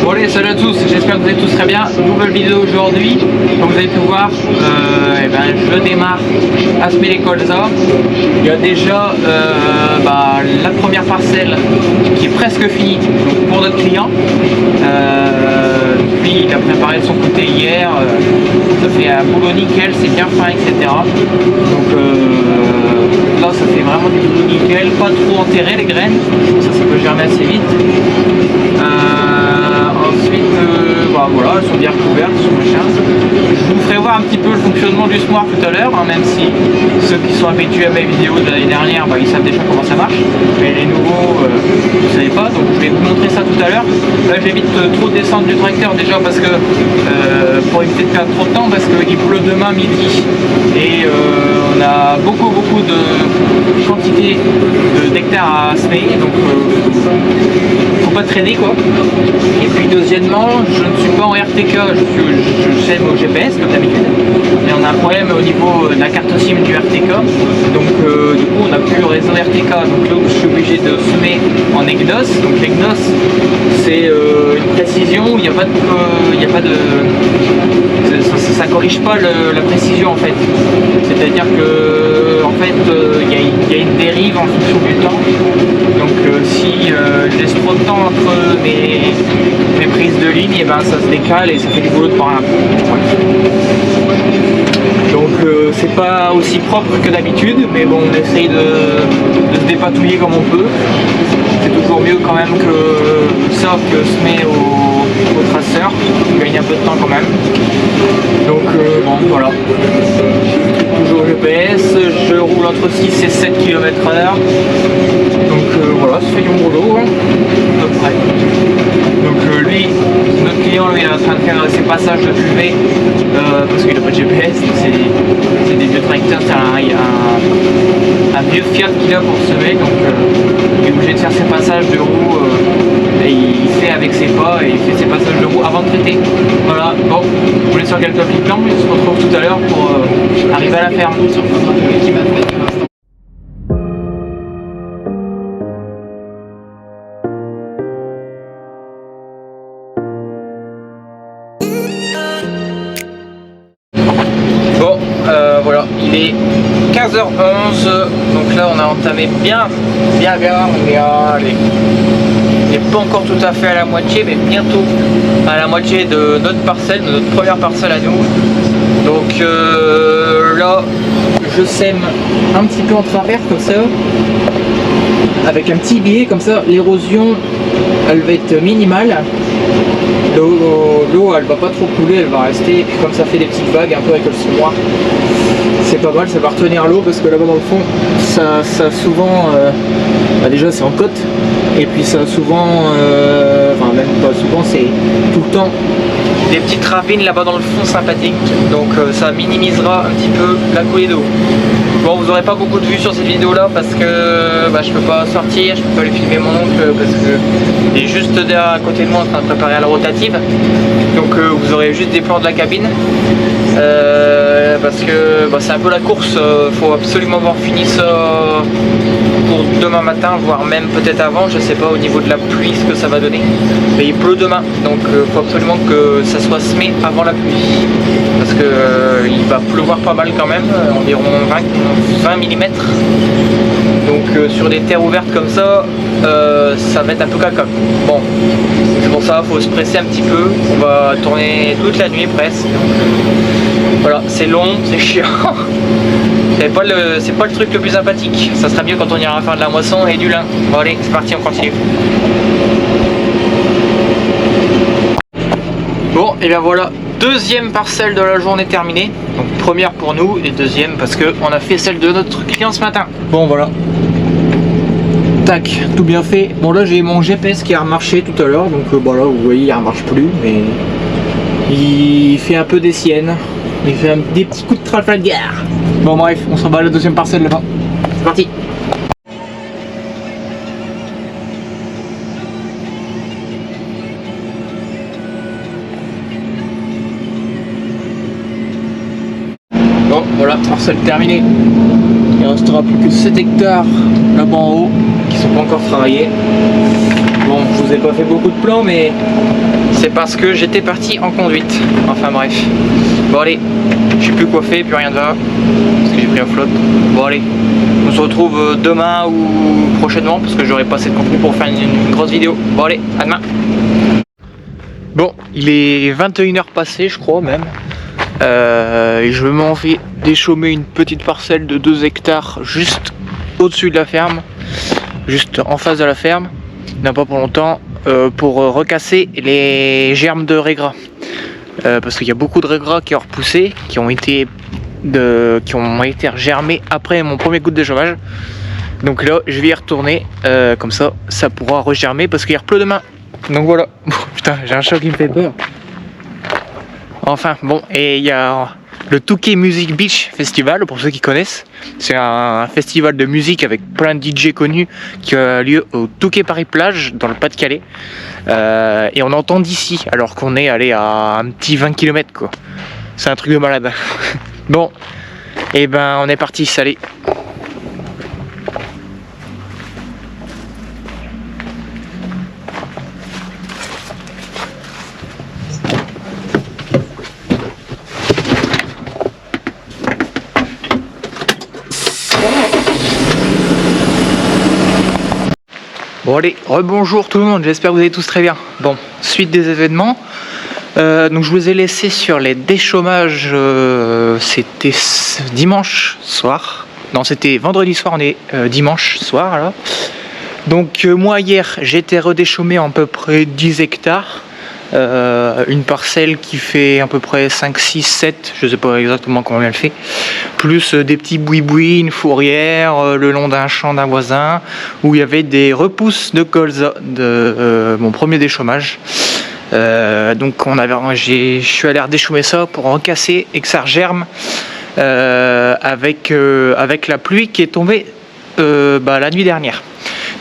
Bon allez, salut à tous, j'espère que vous allez tous très bien. Nouvelle vidéo aujourd'hui. Comme vous avez pu voir, je démarre Asmé les colzas. Il y a déjà la première parcelle qui est presque finie donc pour notre client. Puis il a préparé de son côté hier. Ça fait un boulot nickel, c'est bien fin, etc. Donc là ça fait vraiment du boulot nickel, pas trop enterré les graines, ça peut germer assez vite. Ensuite, voilà, elles sont bien recouvertes, sur machin. Je vous ferai voir un petit peu le fonctionnement du Smart tout à l'heure, hein, même si ceux qui sont habitués à mes vidéos de l'année dernière, ils savent déjà comment ça marche. Mais les nouveaux, vous ne savez pas, donc je vais vous montrer ça tout à l'heure. Là, j'évite trop de descendre du tracteur déjà parce que, pour éviter de perdre trop de temps, parce qu'il pleut demain midi. Et on a beaucoup de quantité d'hectares à semer, donc faut pas traîner quoi. Et puis deuxièmement, je ne suis pas en RTK, je sais au GPS comme d'habitude, mais on a un problème au niveau de la carte SIM du RTK, donc du coup on n'a plus le réseau RTK, donc là je suis obligé de semer en EGNOS. Donc l'EGNOS c'est une précision où il n'y a pas de, ça corrige pas la précision en fait, c'est-à-dire que en fait il y a une dérive en fonction du temps. Donc si je laisse trop de temps entre mes prises de ligne, et ça se décale et ça fait du boulot de par un donc c'est pas aussi propre que d'habitude, mais bon, on essaye de se dépatouiller comme on peut. C'est toujours mieux quand même que ça, que se met au traceur, on gagne un peu de temps quand même. Donc bon voilà, toujours GPS, je roule entre 6 et 7 km/h. Donc voilà, ça fait du boulot, hein, à peu près. Donc lui, notre client, lui, il est en train de faire ses passages de cuvée parce qu'il n'a pas de GPS, c'est des vieux tracteurs, c'est un vieux Fiat qu'il a pour semer, donc il est obligé de faire ses passages de roue et il fait avec ses pas et il fait ses passages de roue avant de traiter. Voilà, bon, je vous laisse sur quelques petits plans, on se retrouve tout à l'heure pour arriver à la ferme. Voilà, il est 15h11, donc là on a entamé bien, allez, il n'est pas encore tout à fait à la moitié, mais bientôt à la moitié de notre parcelle, de notre première parcelle à nous. Donc là, je sème un petit peu en travers comme ça, avec un petit biais comme ça, l'érosion elle va être minimale. L'eau elle va pas trop couler, elle va rester, et puis comme ça fait des petites vagues un peu avec le semoir, c'est pas mal, ça va retenir l'eau parce que là-bas dans le fond ça souvent déjà c'est en côte, et puis ça souvent enfin même pas souvent, c'est tout le temps des petites ravines là-bas dans le fond sympathiques, donc ça minimisera un petit peu la coulée d'eau. Bon, vous n'aurez pas beaucoup de vues sur cette vidéo là parce que je peux pas sortir, je peux pas aller filmer mon oncle parce qu'il est juste derrière à côté de moi en train de préparer à la rotative, donc vous aurez juste des plans de la cabine parce que c'est un peu la course, faut absolument avoir fini ça pour demain matin, voire même peut-être avant, je sais pas au niveau de la pluie ce que ça va donner, mais il pleut demain, donc faut absolument que ça soit semé avant la pluie parce que il va pleuvoir pas mal quand même, environ 20 mm, donc sur des terres ouvertes comme ça, ça va être un peu caca. Bon, c'est pour ça faut se presser un petit peu, on va tourner toute la nuit presque, donc voilà, c'est long, c'est chiant. C'est pas le truc le plus sympathique. Ça sera mieux quand on ira faire de la moisson et du lin. Bon allez, c'est parti, on continue. Bon, et bien voilà, deuxième parcelle de la journée terminée. Donc première pour nous et deuxième parce qu'on a fait celle de notre client ce matin. Bon voilà. Tac, tout bien fait. Bon là j'ai mon GPS qui a remarché tout à l'heure. Donc là vous voyez il ne remarche plus. Mais il fait un peu des siennes. Il fait des petits coups de Trafalgar. Bon bref, on s'en va à la deuxième parcelle là-bas. C'est parti. Bon voilà, parcelle terminée. Il restera plus que 7 hectares là-bas en haut qui sont pas encore travaillés. Bon, je vous ai pas fait beaucoup de plans, mais c'est parce que j'étais parti en conduite. Enfin bref. Bon allez, je suis plus coiffé, plus rien de là, parce que j'ai pris la flotte. Bon allez, on se retrouve demain ou prochainement, parce que j'aurai pas assez de contenu pour faire une grosse vidéo. Bon allez, à demain. Bon, il est 21h passé, je crois même. Et je m'en vais déchaumer une petite parcelle de 2 hectares juste au-dessus de la ferme, juste en face de la ferme, non pas pour longtemps, pour recasser les germes de raies-gras. Parce qu'il y a beaucoup de raies-gras qui ont repoussé, qui ont été germés après mon premier coup de déchômage. Donc là, je vais y retourner, comme ça, ça pourra regermer parce qu'il repleut demain. Donc voilà. Putain, j'ai un chat qui me fait peur. Enfin, bon, et il y a le Touquet Music Beach Festival, pour ceux qui connaissent. C'est un festival de musique avec plein de DJ connus qui a lieu au Touquet Paris Plage, dans le Pas-de-Calais. Et on entend d'ici, alors qu'on est allé à un petit 20 km, quoi. C'est un truc de malade. Bon, et ben on est parti, salut. Bon allez, rebonjour tout le monde, j'espère que vous allez tous très bien. Bon, suite des événements, donc je vous ai laissé sur les déchômages, c'était dimanche soir, non c'était vendredi soir, on est dimanche soir là. Donc moi hier j'ai été redéchômé en à peu près 10 hectares, une parcelle qui fait à peu près 5, 6, 7, je sais pas exactement combien elle fait, plus des petits boui-boui, une fourrière, le long d'un champ d'un voisin, où il y avait des repousses de colza de mon premier déchômage. Donc je suis allé redéchômer ça pour recasser et que ça regerme avec la pluie qui est tombée la nuit dernière.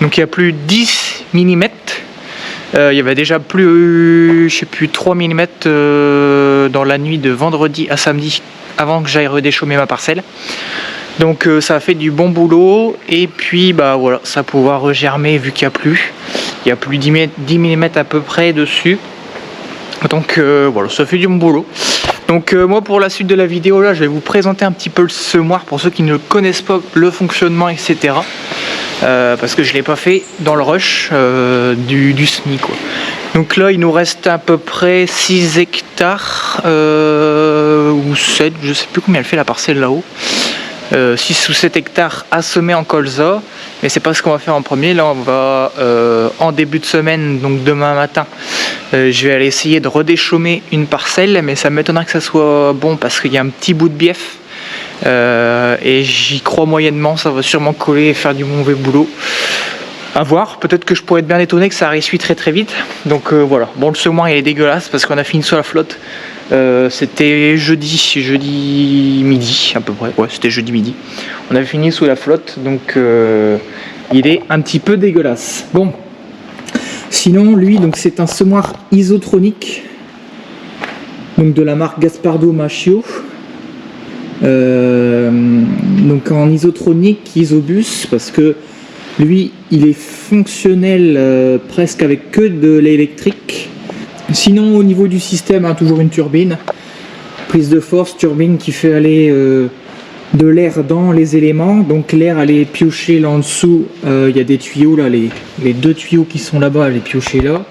Donc il y a plus 10 mm. Il y avait déjà plus, je sais plus, 3 mm dans la nuit de vendredi à samedi avant que j'aille redéchômer ma parcelle. Donc ça a fait du bon boulot et puis bah voilà, ça va pouvoir regermer vu qu'il y a plus. Il y a plus 10 mm à peu près dessus. Donc voilà, ça fait du bon boulot. Donc moi pour la suite de la vidéo là, je vais vous présenter un petit peu le semoir pour ceux qui ne connaissent pas le fonctionnement, etc. Parce que je ne l'ai pas fait dans le rush du SNI, quoi. Donc là il nous reste à peu près 6 hectares ou 7, je sais plus combien elle fait la parcelle là-haut. 6 ou 7 hectares à semer en colza, mais c'est pas ce qu'on va faire en premier. Là on va en début de semaine, donc demain matin, je vais aller essayer de redéchômer une parcelle, mais ça m'étonnerait que ça soit bon parce qu'il y a un petit bout de bief. Et j'y crois moyennement, ça va sûrement coller et faire du mauvais boulot. À voir, peut-être que je pourrais être bien étonné que ça réussit très très vite. Donc voilà, bon le semoir il est dégueulasse parce qu'on a fini sur la flotte. C'était jeudi midi à peu près, ouais c'était jeudi midi. On avait fini sous la flotte, donc il est un petit peu dégueulasse. Bon, sinon lui donc c'est un semoir isotronique, donc de la marque Gaspardo Machio. Donc en isotronique, isobus, parce que lui il est fonctionnel presque avec que de l'électrique. Sinon au niveau du système, toujours une turbine, prise de force, turbine qui fait aller de l'air dans les éléments. Donc l'air allait piocher là en dessous, il y a des tuyaux là, les 2 tuyaux qui sont là-bas, les piocher là.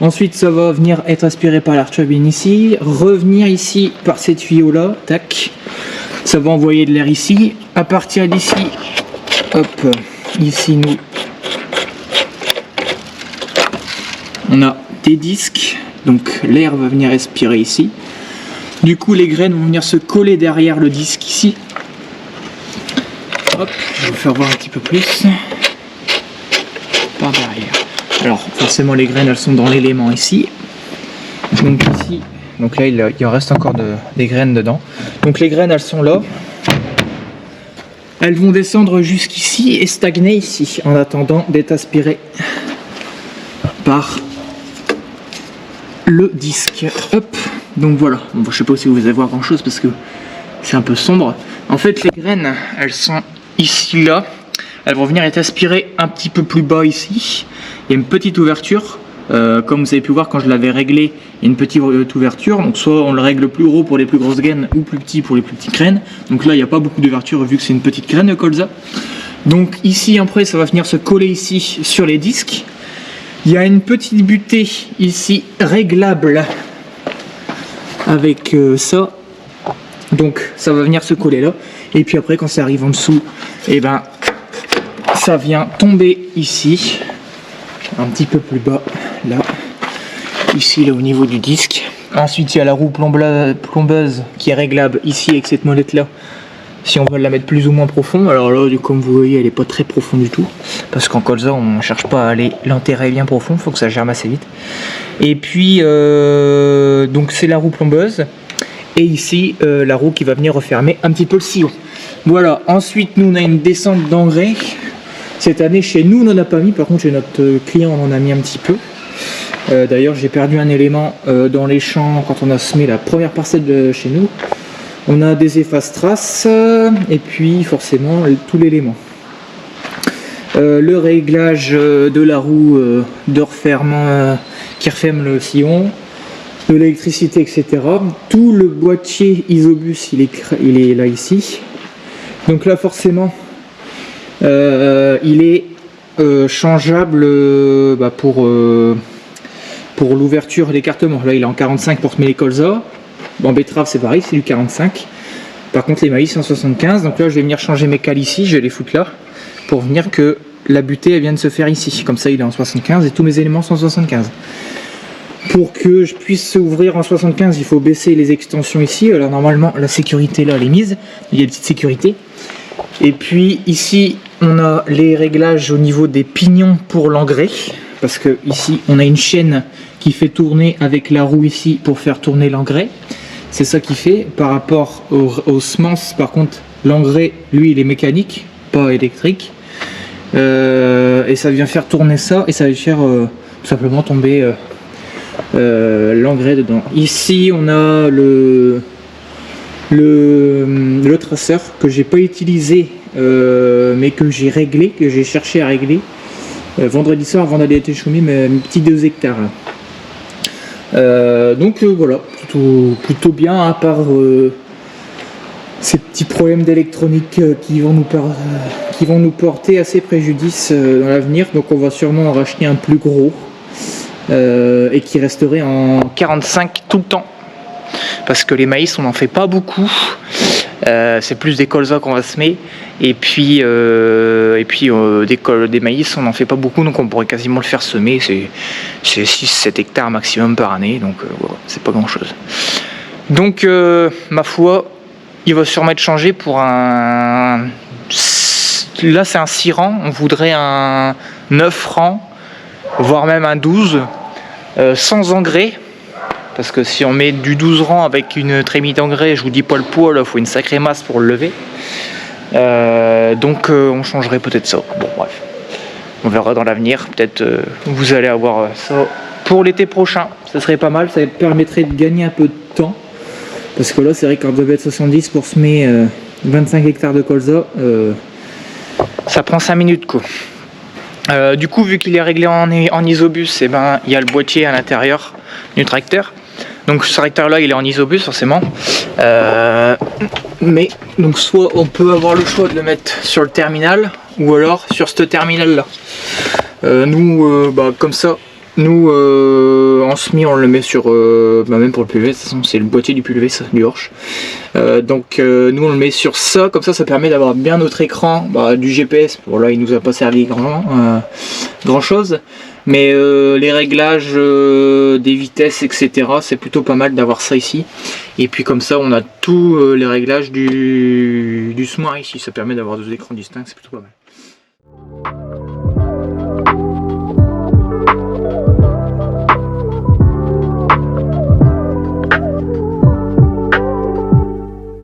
Ensuite ça va venir être aspiré par la turbine ici, revenir ici par ces tuyaux là, tac. Ça va envoyer de l'air ici. À partir d'ici, hop, ici nous, on a des disques, donc l'air va venir respirer ici. Du coup les graines vont venir se coller derrière le disque ici. Hop, je vais vous faire voir un petit peu plus. Par derrière. Alors forcément les graines elles sont dans l'élément ici. Donc ici, donc là il en reste encore des graines dedans. Donc les graines elles sont là. Elles vont descendre jusqu'ici et stagner ici en attendant d'être aspirées par le disque. Hop, donc voilà. Bon, je sais pas si vous allez voir grand chose parce que c'est un peu sombre. En fait les graines elles sont ici là. Elles vont venir être aspirées un petit peu plus bas ici. Il y a une petite ouverture Comme vous avez pu voir quand je l'avais réglé, il y a une petite ouverture, donc soit on le règle plus gros pour les plus grosses gaines ou plus petit pour les plus petites graines. Donc là il n'y a pas beaucoup d'ouverture vu que c'est une petite graine de colza. Donc ici après ça va venir se coller ici sur les disques. Il y a une petite butée ici réglable avec ça, donc ça va venir se coller là, et puis après quand ça arrive en dessous, et ben ça vient tomber ici, un petit peu plus bas, là, ici là au niveau du disque. Ensuite il y a la roue plombeuse qui est réglable ici avec cette molette là, si on veut la mettre plus ou moins profond. Alors là comme vous voyez elle est pas très profonde du tout, parce qu'en colza on ne cherche pas à aller l'enterrer bien profond, il faut que ça germe assez vite. Et puis donc c'est la roue plombeuse, et ici la roue qui va venir refermer un petit peu le sillon. Voilà, ensuite nous on a une descente d'engrais. Cette année chez nous on n'en a pas mis, par contre chez notre client on en a mis un petit peu. D'ailleurs j'ai perdu un élément dans les champs quand on a semé la première parcelle de chez nous. On a des efface-traces et puis forcément tout l'élément. Le réglage de la roue de refermement qui referme le sillon, de l'électricité, etc. Tout le boîtier isobus il est là ici. Donc là forcément il est changeable pour l'ouverture et l'écartement. Là il est en 45 pour semer les colza. En betterave c'est pareil, c'est du 45. Par contre les maïs c'est en 75. Donc là je vais venir changer mes cales ici, je vais les foutre là pour venir que la butée elle vient de se faire ici. Comme ça il est en 75 et tous mes éléments sont en 75. Pour que je puisse ouvrir en 75, il faut baisser les extensions ici. Alors normalement la sécurité là elle est mise, il y a une petite sécurité. Et puis ici on a les réglages au niveau des pignons pour l'engrais, parce que ici on a une chaîne qui fait tourner avec la roue ici pour faire tourner l'engrais. C'est ça qui fait par rapport aux semences. Par contre l'engrais lui il est mécanique, pas électrique, et ça vient faire tourner ça et ça va faire tout simplement tomber l'engrais dedans. Ici on a le traceur que j'ai pas utilisé mais que j'ai réglé, que j'ai cherché à régler vendredi soir avant d'aller échouer mes petits 2 hectares. Donc voilà, plutôt bien, à part ces petits problèmes d'électronique qui vont nous porter assez préjudice dans l'avenir. Donc on va sûrement en racheter un plus gros et qui resterait en 45 tout le temps, parce que les maïs on n'en fait pas beaucoup. C'est plus des colza qu'on va semer, et puis des maïs on n'en fait pas beaucoup, donc on pourrait quasiment le faire semer. C'est 6-7 hectares maximum par année, donc voilà, c'est pas grand chose. Donc ma foi il va sûrement être changé pour un, là c'est un 6 rangs, on voudrait un 9 rangs voire même un 12 sans engrais. Parce que si on met du 12 rangs avec une trémie d'engrais, je vous dis pas le poids, il faut une sacrée masse pour le lever. Donc on changerait peut-être ça. Bon bref, on verra dans l'avenir. Peut-être vous allez avoir ça pour l'été prochain. Ça serait pas mal, ça permettrait de gagner un peu de temps. Parce que là c'est vrai qu'en 2,70 m pour semer 25 hectares de colza, ça prend 5 minutes quoi. Du coup vu qu'il est réglé en isobus, et ben, il y a le boîtier à l'intérieur du tracteur. Donc ce tracteur là il est en isobus forcément, mais donc soit on peut avoir le choix de le mettre sur le terminal ou alors sur ce terminal là. Nous comme ça, nous en semi on le met sur même pour le PV, de toute façon c'est le boîtier du PV ça, du Horsch. Donc nous on le met sur ça, comme ça permet d'avoir bien notre écran, du GPS. Bon là il nous a pas servi grand chose, mais les réglages des vitesses etc, c'est plutôt pas mal d'avoir ça ici. Et puis comme ça on a tous les réglages du semoir ici, ça permet d'avoir 2 écrans distincts, c'est plutôt pas mal.